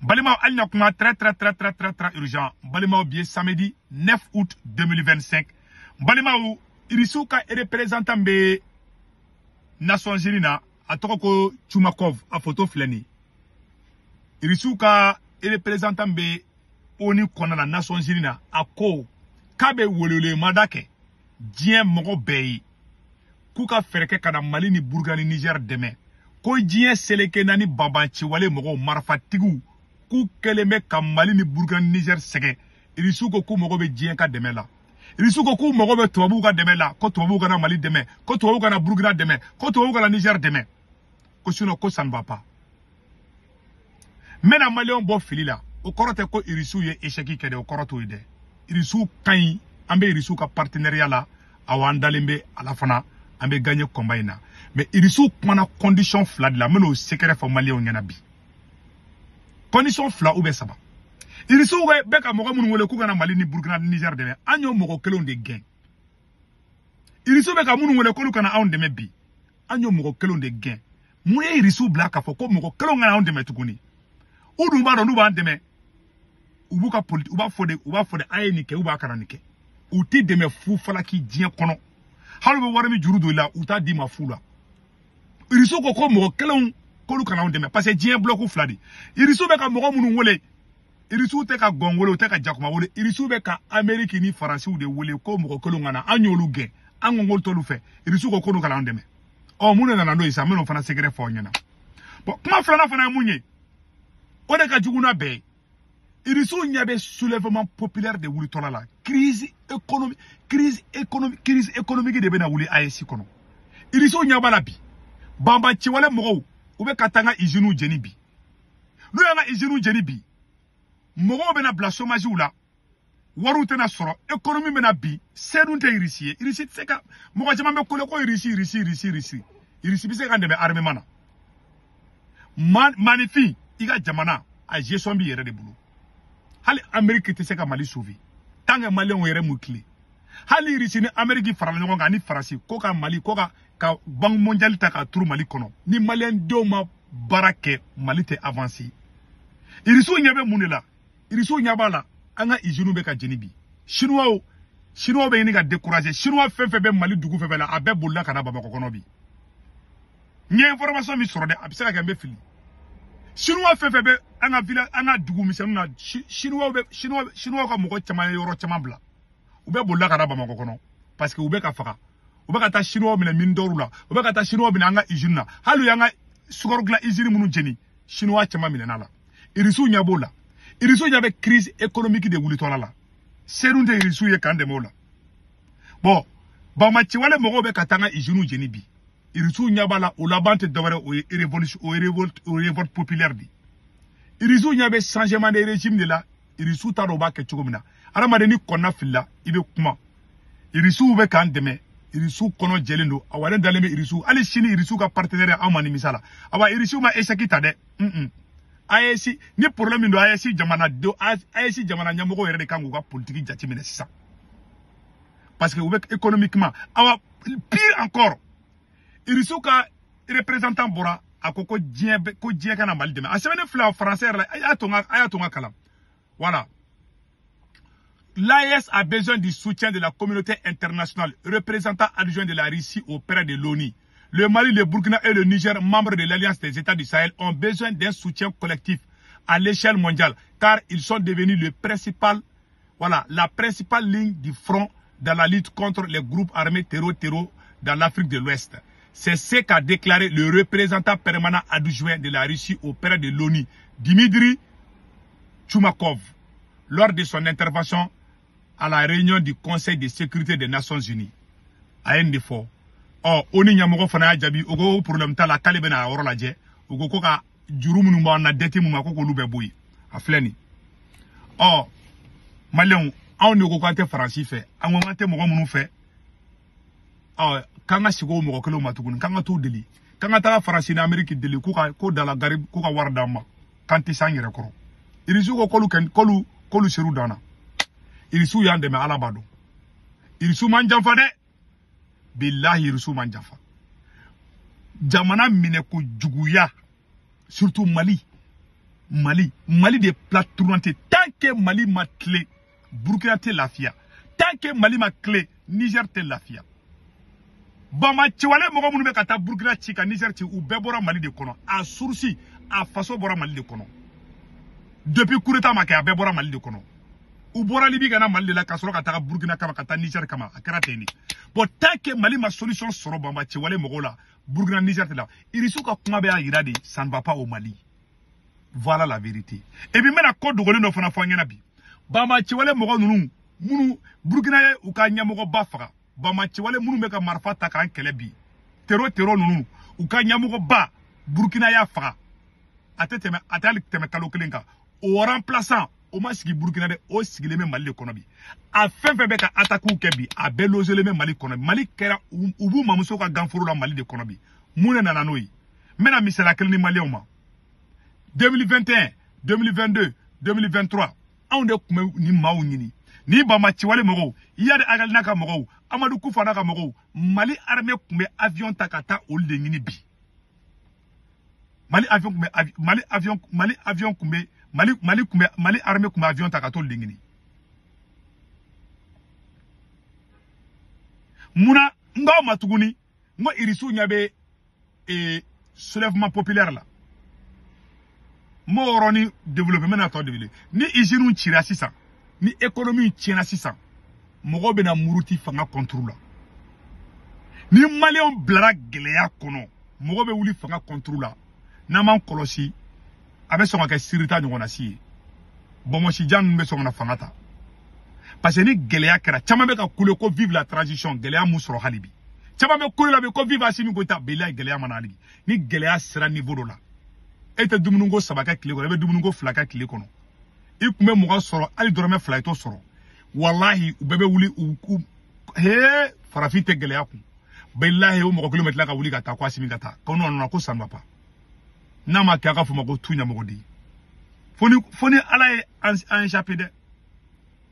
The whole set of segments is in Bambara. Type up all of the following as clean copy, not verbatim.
Balima alnya kuma très urgent. Balima bien samedi 9 août 2025. Balima ou irisuka représentant be Nations Unies na atoko Chumakov a photo fleni. Irisuka représentant be oni kona na Nations Unies na ako kabe wolole madake dien mogo beyi kuka fereke kana Mali ni Burkina ni Niger deme ko dien seleke nani babanci wale mogo marfatigu ku keleme ka Mali ni Burkina ni Niger sege irisuko ku mogo be dien ka deme la irisuko ku mogo be tubabu ka deme la ko tubabu ka na Mali deme ko tubabu ka na Burkina deme ko tubabu ka na Niger deme ko sinon ko ça ne va pas mena Malion bo fili la o korote ko irisu ye échec kede o koroto ide irisu kayi ambe irisu ka partenariat la awandalembe ala fana ambe gagner combat ina mais irisu mana condition fla de la meno secret fo Malion ngena bi condition fla ou be saba irisu be ka mogo mun wole ku kana Mali ni Burkina ni Niger de anyo mogo kelon de gain irisu be ka mun wole ko kana on de bi anyo mogo kelon de gain muye irisu bla ka fo ko mogo kelon ngana on de metukuni udu mbaro nuba ndeme ubuka politi uba fode aye nike uba kana nike uti deme fu falaki dien kono halu be warami jurudo la uta di ma fula iriso ko mo kelon kolu kana ndeme parce que dien bloku fladi iriso be ka mo munu wole iriso te ka gongolo te ka jakuma wole iriso be ka Amerique ni France ou de wole ko mo kelon ngana anyolu gen angongol tolu fe iriso ko kolu kana ndeme o munu na ndo isa meno fana secret fo nyana bon kuma flana fana munye o de ka juguna be irisu nyabe soulèvement populaire de wuli tola la crise économique de bena wuli AEC kono irisu nyaba la bi bamba ci wala mogo ube katanga izinu jeni bi no yanga izinu jeni bi mogo bena bla chômage ou la waru tena soro économie bena bi sedun te irisi seka mogo jama be kole ko irisi bi seka ndebe armée mana manifi iga jamana a gestion bi yere de bulu hali Amerique te se ka Mali sauver tant que Mali on yere mukli hali irisi ni Amerique farala ngon ga ni France ko ka Mali ko ka banque mondiale ta ka tour Mali kono ni Malien do ma barake Mali te avancer irisu nyabe munela irisu nyabala anga izinu be ka jenibi chinois be ni ga décourager chinois fefe be Mali dugu fefe la abe bolla kana baba kono bi nye information mi soro de abisa ga be fili chinois fefe be anga villa anga dugu misenu na chinois ka mogo chama yoro chama bla ube bolla kana baba kono parce que ube ka faka ube ka ta chinois mina mindoru la ube ka ta chinois mina anga izina halu yanga sugorgla izini munu jeni chinois chama mina nala irisu nyabola irisu nyabe crise économique de wuli tola la serunde irisu ye kande mola bon ba machi wale mogo be katanga izinu jeni bi irisu nyabala o labante dawara o révolte populaire di irisu nyabe changement de régime de la irisu taro ba ke chogomina ara madeni konna filla ibe kuma irisu be kan deme irisu kono jelendo awale daleme irisu ali shini irisu ka partenaire amani misala awa irisu ma esakita de AEC ni problème ndo AEC jamana nyamogo yere de kangu ka politique jatimine sisa parce que économiquement awa pire encore irisu ka représentant bora akoko dien kana Mali deme a semaine fla français la ayatonga kalam voilà. L'AES a besoin du soutien de la communauté internationale, représentant adjoint de la Russie auprès de l'ONU. Le Mali, le Burkina et le Niger, membres de l'Alliance des États du Sahel, ont besoin d'un soutien collectif à l'échelle mondiale, car ils sont devenus la principale ligne du front dans la lutte contre les groupes armés terror dans l'Afrique de l'Ouest. C'est ce qu'a déclaré le représentant permanent adjoint de la Russie auprès de l'ONU, Dmitry Chumakov, lors de son intervention à la réunion du Conseil de sécurité des Nations Unies. A un défaut. Or, on y a mon fana jabi, ogo problème ta la kalibena orola je, ogo koka jurumu mba na deti mu makoko lube boy. A fleni. Or, Malion, on ne kokante Franci fait, a momante mo munu fait. Or, kanga sigo mo kelo matukun, kanga to deli. Kanga ta Franci na Amerique deli ko dala garib ko wardama. Kanti sangere koro. Irisu ko kolu seru dana. Irisu yande me alabado. Irisu manjanfa de. Billahi irisu manjanfa. Jamana mine ko juguya. Surtout Mali. Mali de plate tournante. Tant que Mali ma clé, Burkina te lafia. Tant que Mali ma clé, Niger te lafia. Bama Chiwale mogo munu be kata Burkina Chika Niger ti ou bebora Mali de kono. A sourci, a faso bora Mali de kono. Depuis coup d'état ma ke a bebora Mali de kono. Ou bora Libi gana Mali de la kasoro kata Burkina kama kata Niger kama akara teni. Bon tant que Mali ma solution soro bama Chiwale mogo la Burkina Niger te la. Irisuka kuma be a iradi, ça ne va pas au Mali. Voilà la vérité. Et puis maintenant code de no fana fanyana bi. Bama Chiwale mogo nunu munu Burkina ye u ka nyamogo bafara. Bama Chiwale munu meka marfa ta kan kele bi. Tero nunu u ka nyamogo ba Burkina ya faga. Atali teme kalo kelenka. O remplaçant o ma sigi Burkina de o sigi le Mali de kono bi. A fen fen be ka attaque ke bi a be loger le Mali kono. Mali kera ubu mamuso ka ganfuru la Mali de kono bi. Mune nana noyi. Mena misela kelni Mali o ma. 2021, 2022, 2023, on de kume ni maou nyini. Ni Bama Chiwale mogo, yade agal naka mogo, Amadou Koufa naka mogo, Mali armée kume avion takata ol de nyini bi. Mali armée kume avion takata ol de nyini. Muna, nga matuguni, ngo irisu nyabe soulèvement populaire la. Mo roni développement na to développer ni usine tira sisan ni économie tiena sisan mogo bena muruti fanga contrôle ni malien blara geleya kono mogo be wuli fanga contrôle na man kolosi abe so ka sirita nyona si bomo si jan be so na fanga ta parce que ni geleya kera chama be ka kule ko vivre la transition geleya musoro halibi chama be kule la be ko vivre asimi ko ta bela geleya manali ni geleya sera niveau do la ete dumunungo sabaka kile kono ebe dumunungo flaka kile kono ikume moga soro ali dorome flaito soro wallahi ubebe wuli he farafite gele yaku billahi o mogo kilometre la ka wuli ka ta kwa simi kata kono na ko samba pa na ma ka fu mogo tunya mogo di foni ala en chapide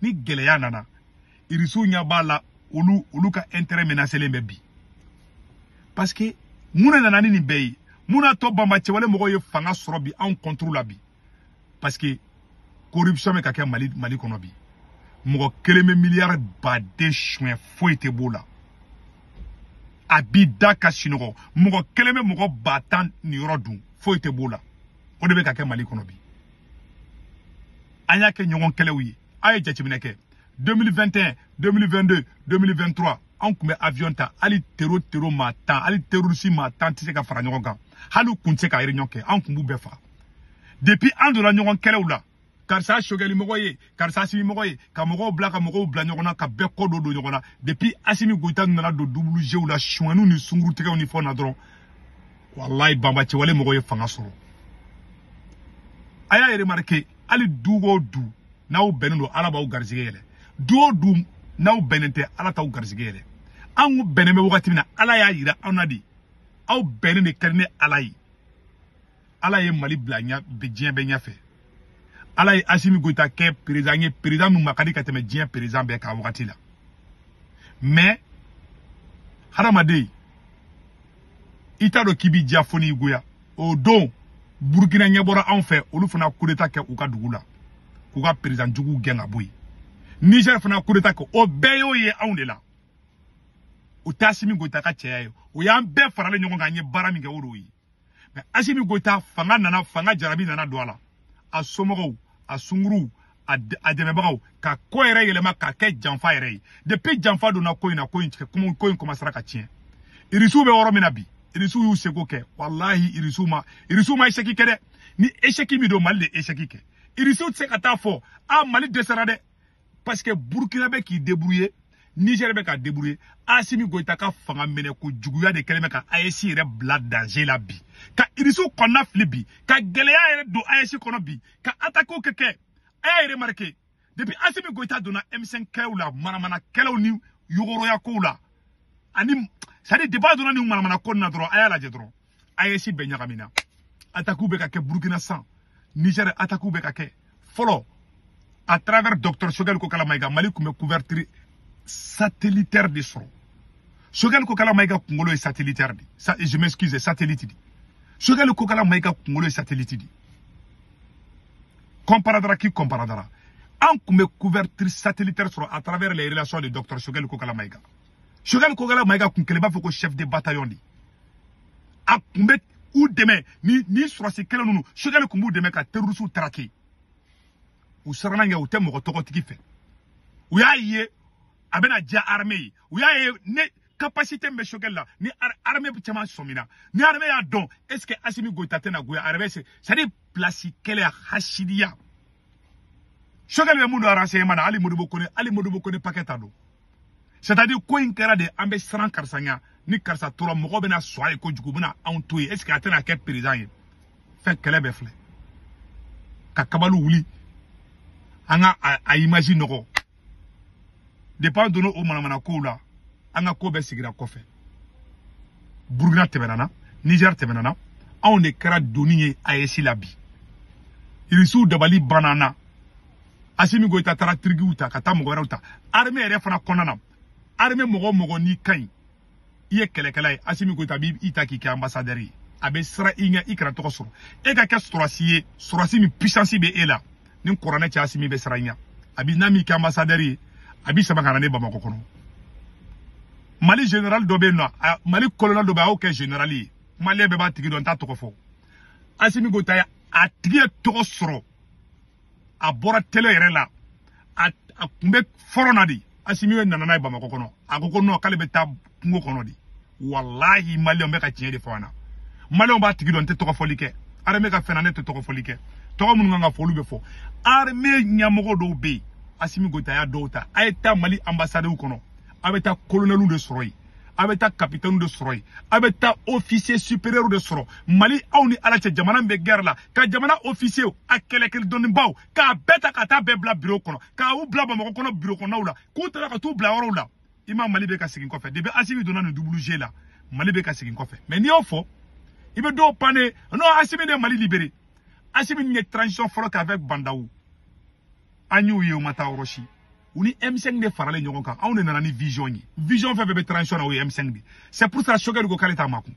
ni gele ya nana irisu nya bala ulu ka intérêt menacer les bebi parce que muna nana ni beyi Muna to Bama Chiwale mogo ye fanga soro bi en contrôle la bi parce que corruption me ka ke Mali kono bi mogo keleme milliard ba de chouin foite bola abida kasinogo mogo keleme mogo batan ni rodun foite bola o de be ka ke Mali kono bi anya ke nyon kele wi ay jachimine ke 2021 2022 2023 on kume avion ta ali tero matan ali terroriste matan tise ka fara nyon kan halu kunse ka ire nyonke an kumbu befa depuis an de la nyon kele ula karsa shogeli mogoye karsa simi mogoye ka mogo bla nyona ka be kodo do nyona depuis asimi goita nana do double jeu la chouanou ni sunguru tege oni fona dron wallahi Bama Chiwale mogoye fanga soro aya remarqué ali dugo du na u benendo ala ba u garzigele du na u benente ala ta u garzigele an u beneme wakati na ala ya yira anadi au benene karne alayi alaye Mali blanya be dien be nyafe alaye Assimi Goïta ke président nous makadi kateme dien président be ka wakati la mais haramade itado kibi diafoni goya o don Burkina nyabora en fait olu fana coup d'état ke uka dugula kuka président jugu genga boy Niger fana coup d'état ke o beyo ye aunde la o Assimi Goïta ka cheyayo o yan be farale nyongo ganye bara mi ga woro yi mais Assimi Goïta fanga jarabi nana douala a somogo a sunguru a demebagaw ka ko yere yelema ka ke janfa yere depuis janfa do na ko ina ko inche comme ko in commencera ka tien irisu be woro minabi irisu yu seko ke wallahi irisu ma esheki kede ni esheki mi do Mali de esheki ke irisu tse kata fo a Mali desera de parce que Burkina be ki débrouiller Niger be ka débrouiller Assimi Goïta ka fanga mene ko juguya de keleme ka AEC yere bla danger la bi ka irisu konna flibi ka geleya yere do AEC kono bi ka attaque keke ay remarqué depuis Assimi Goïta dona M5 kewla manamana kelew ni yugoro ya ko la ani ça dit débat dona ni manamana ko na dro ayala je dro AEC be nyakamina attaque be ka ke Burkina san Niger attaque be ka ke follow à travers Dr Shogel Kokala Maïga Mali kume couverture satellitaire de son. Shogel Kokala Maïga Kongolo est satellitaire di. Je m'excuse, satellite di. Shogel Kokala Maïga Kongolo est satellite di. comparadra qui comparadra. En comme couverture satellitaire à travers les relations de Dr Choguel Kokala Maïga. Choguel Kokala Maïga kunkeleba foko chef de bataillon di. A kumbe ou demain ni surasi kele nunu Choguel kumbu demain ka terrorisou traqué. Ou sarana ya ou temo toko tiki fait. Ou ya yé abena dia armée. Ou ya yé ne capacité mbe Choguel là ni armée chama somina. Ni armée ya don est-ce que Assimi Goïta tena goya armée c'est des places kele hashidia. Choguel be mundu renseignement ali modubo kone paqueta do. C'est-à-dire ko inkera de ambe sran karsanya ni karsa toro mogo bena soye ko jugu bena antoy est-ce que atena ke président ye fait kele be fle ka kabalu wuli anga a imagine noko dépend de no o manamana ko la anga ko be sigira ko fe Burkina tebenana Niger tebenana on ne kera doniye ayesi labi irisu dabali banana Assimi Goïta tara trigi uta kata mogo uta armée ere fana konana armée mogo ni kain iye kelekela Assimi Goïta bi itaki ki ambassadeur yi abe sra inya ikra to soro e ka ke surasi mi puissance be ela ni corona ci Assimi be sra inya abi nami ki ambassadeur yi abi sama kana ne Bamako kono Mali général dobe no Mali colonel dobe o ke général yi Mali be ba tigi don ta to fo Assimi Goïta a tigi to soro a bora tele yɛrɛ la a kunbɛ fɔrɔna di Assimi ye nana n'a ye Bamako kɔnɔ a ko non k'ale bɛ taa kungo kɔnɔ di wallahi maliyɛnw bɛ ka tiɲɛ de fɔ an na maliyɛnw b'a tigi dɔn n tɛ tɔgɔ fɔli kɛ armée ka fɛn na ne tɛ tɔgɔ fɔli kɛ tɔgɔ minnu kan ka fɔ olu bɛ fɔ armée ɲɛmɔgɔ dɔw bɛ yen Assimi Goïta y'a dɔw ta a ye taa Mali ambassadeur kɔnɔ a bɛ taa colonel de sɔrɔ yen a bɛ taa capitaine de sɔrɔ yen a bɛ taa officier supérieur de sɔrɔ Mali aw ni ala cɛ jamana bɛ guerre la ka jamana officier a kɛlɛkɛli dɔnnibaw k'a bɛɛ ta ka taa bɛɛ bila bureau kɔnɔ k'a u bila Bamako kɔnɔ bureau kɔnɔnaw la k'u taara ka t'u bila yɔrɔw la i ma Mali bɛ ka segin kɔfɛ depuis Assimi donna nin WG la Mali bɛ ka segin kɔfɛ mais n'i y'o fɔ i bɛ dɔw panne non Assimi de Mali libéré Assimi ni transition fɔlɔ kɛ avec Bandaou an y'u ye u ma taa yɔrɔ si ou ni M5 de farale ɲɔgɔn kan anw de nana ni vision ye vision fɛn fɛn bɛ transition na o ye M5 de c'est pour ça Choguel ko k'ale t'a makun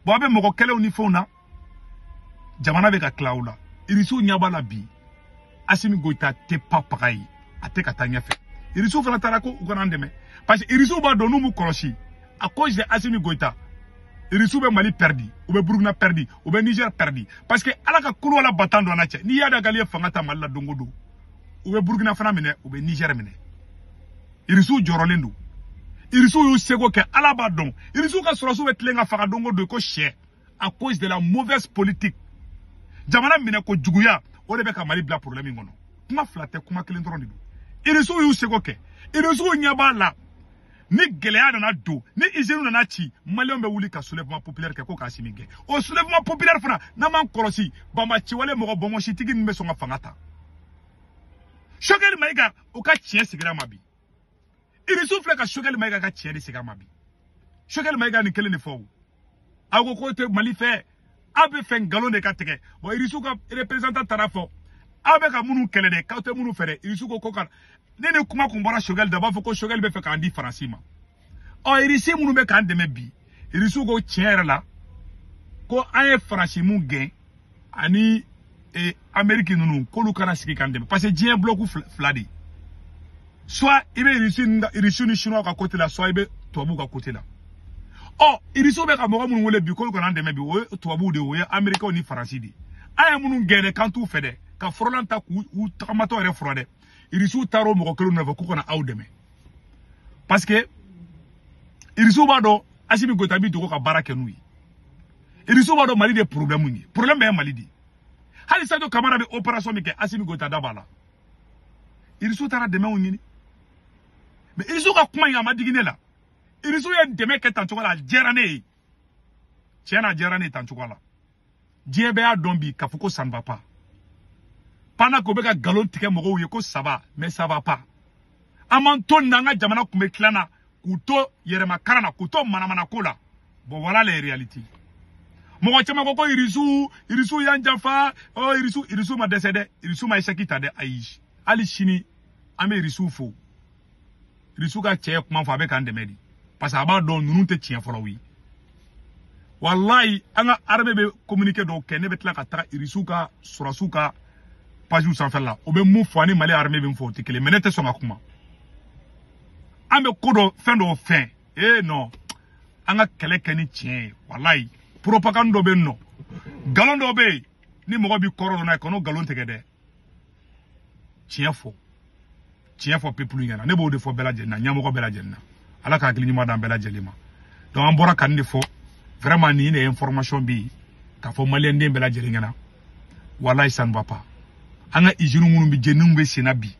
bon a bɛ mɔgɔ kɛlɛw ni fɛnw na jamana bɛ ka tila o la irisiw ɲɛ b'a la bi Assimi Goïta tɛ papaga ye a tɛ ka taa ɲɛfɛ irisiw fana taara ko u kana an dɛmɛ parce que irisiw b'a dɔn n'u m'u kɔlɔsi à cause de Assimi Goïta irisiw bɛ Mali perdi u bɛ Burkina perdi u bɛ Niger perdi parce que ala ka kolo la batan dɔ na cɛ n'i y'a da k'ale ye fanga ta Mali la don o don u bɛ Burkina fana minɛ u bɛ Niger minɛ irisiw jɔrɔlen don irisiw y'u seko kɛ ala b'a dɔn irisiw ka sɔrɔsiw bɛ tilen ka faga don o don ko sɛ à cause de la mauvaise politique jamana minɛ ko juguya o de bɛ ka Mali bila problème in kɔnɔ kuma fila tɛ kuma kelen dɔrɔn de don irisiw y'u seko kɛ irisiw ɲɛ b'a la ni gɛlɛya nana don ni usine nana ci maliyɛnw bɛ wuli ka soulèvement populaire kɛ ko ka Assimi gɛn o soulèvement populaire fana n'an m'an kɔlɔsi banbaciwale mɔgɔ bɔnbɔnsitigi ninnu bɛ sɔn ka fanga ta Choguel Maïga o ka tiɲɛ sigira ma bi irisiw filɛ ka Choguel Maïga ka tiɲɛ de sigira ma bi Choguel Maïga nin kelen de fɔ o aw ko k'o tɛ Mali fɛ aw bɛ fɛ nkalon de ka tigɛ bon irisiw ka représentant taara fɔ aw bɛ ka minnu kɛlɛ dɛ k'aw tɛ minnu fɛ dɛ irisiw ko ka ne ni kuma kun bɔra Choguel da b'a fɔ ko Choguel bɛ fɛ k'an di Faransi ma ɔ irisi minnu bɛ k'an dɛmɛ bi irisiw ko tiɲɛ yɛrɛ la ko an ye Faransi mun gɛn ani Amérique nunu k'olu kana sigi k'an dɛmɛ parce que diɲɛ bloc fila de soit i bɛ irisi ni chinois ka côté la soit i bɛ tubabuw ka côté la ɔ irisiw bɛ ka mɔgɔ minnu wele bi k'olu kana an dɛmɛ bi o ye tubabuw de o ye Américains ni Faransi de an ye minnu gɛn dɛ k'an t'u fɛ dɛ ka fɔrɔlan ta k'u tagamatɔ yɛrɛ fura dɛ irisiw taara o mɔgɔ kelen nɔfɛ k'u kana aw dɛmɛ parce que irisiw b'a dɔn Assimi Goïta bi dogo ka baara kɛ n'u ye irisiw b'a dɔn Mali de problème ye problème bɛ ye Mali de hali Sadio Kamara bɛ opération min kɛ Assimi Goïta da b'a la irisiw taara dɛmɛw ɲini mais irisiw ka kuma in a ma digi ne la irisiw ye dɛmɛ kɛ tan cogo la a diyara ne ye tiɲɛ na a diyara ne ye tan cogo la diɲɛ bɛɛ y'a dɔn bi k'a fɔ ko ça ne va pas pendant k'o bɛ ka nkalon tigɛ mɔgɔw ye ko ça va mais ça va pas an m'an to nin na an ka jamana kun bɛ tilan na k'u to yɛrɛma karan na k'u to manamana ko la bon voilà les réalités mɔgɔ caman ko irisiw y'an janfa irisiw ma dɛsɛ dɛ irisiw ma échec ta dɛ ayi hali sini an bɛ irisiw fo irisiw ka cɛ kuma fɔ a bɛ k'an dɛmɛ de parce que a b'a dɔn ninnu tɛ tiɲɛ fɔlɔw ye wallahi an ka armée bɛ communiqué dɔw kɛ ne bɛ tila ka taga irisiw ka sɔrɔsiw ka page ou sans faire là o be mu fo ani mali armée be mfo te kele menete so ngakuma ambe kodo fendo fin non anga kele keni tien wallahi propaganda be no galon do be ni mo bi koro na kono galon tegede tien fo pepulu ngana ne bo de fo bela jenna nyamo ko bela jenna ala ka akili nyima dan bela jelima donc an bora kan de fo vraiment ni ne information bi ka fo malien de bela jelingana wallahi ça ne va pas anga ijinu ngunu bi jennu be sinabi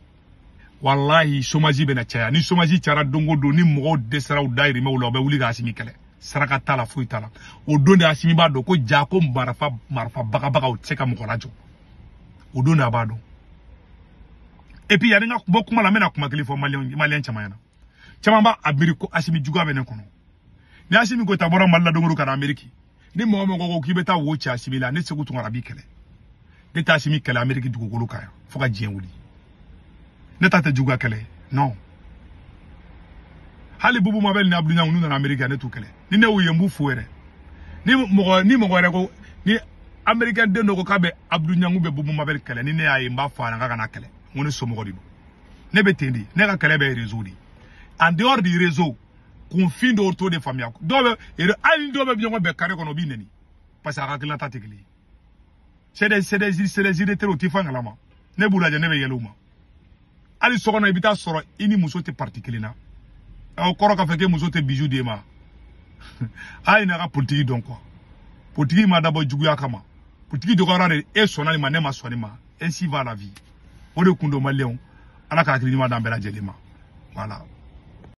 wallahi somaji be na chaya ni somaji chara dongo do ni mo desara u dairi me ulo be wuli ga asimi kele saraka tala fu itala o donde asimi ba do ko jako marfa baga o tseka mo rajo o donde abado et puis yaringa bokuma la mena kuma kilifo malien chamayana chamamba abiriko asimi juga be ne kono ni asimi ko tabora malla dongo kana ameriki ni mo ko kibeta wo cha asimi la ne sekutu ngarabi kele de ta asimi kele ameriki dugo golu kaya foka jien wuli ne tata juga kele non hali bubu mabel ni abdu nyangu na amerika ne tukele ni ne wo yembu fuere ni mo re ko ni american de no ko kabe abdu nyangu be bubu mabel kele ni ne ayi mba fa na kana kele ngone so mo ko dibo ne betendi ne ka kele be réseau di en dehors du réseau confine de autour de famille dobe et ali dobe bi be kare ko no bi neni parce que akila ta tekeli c'est des idées trop tifanga lama ne bulaje ne be yeluma ali sokona ibita soro ini muso te particulier o koro ka feke muso te bijou de ma ay na ka politique donc quoi politique ma d'abord juguya kama politique de gorane e sonali ma ne ma soni ma ainsi va la vie o de kundo malien ala ka akili ma dambela jelema voilà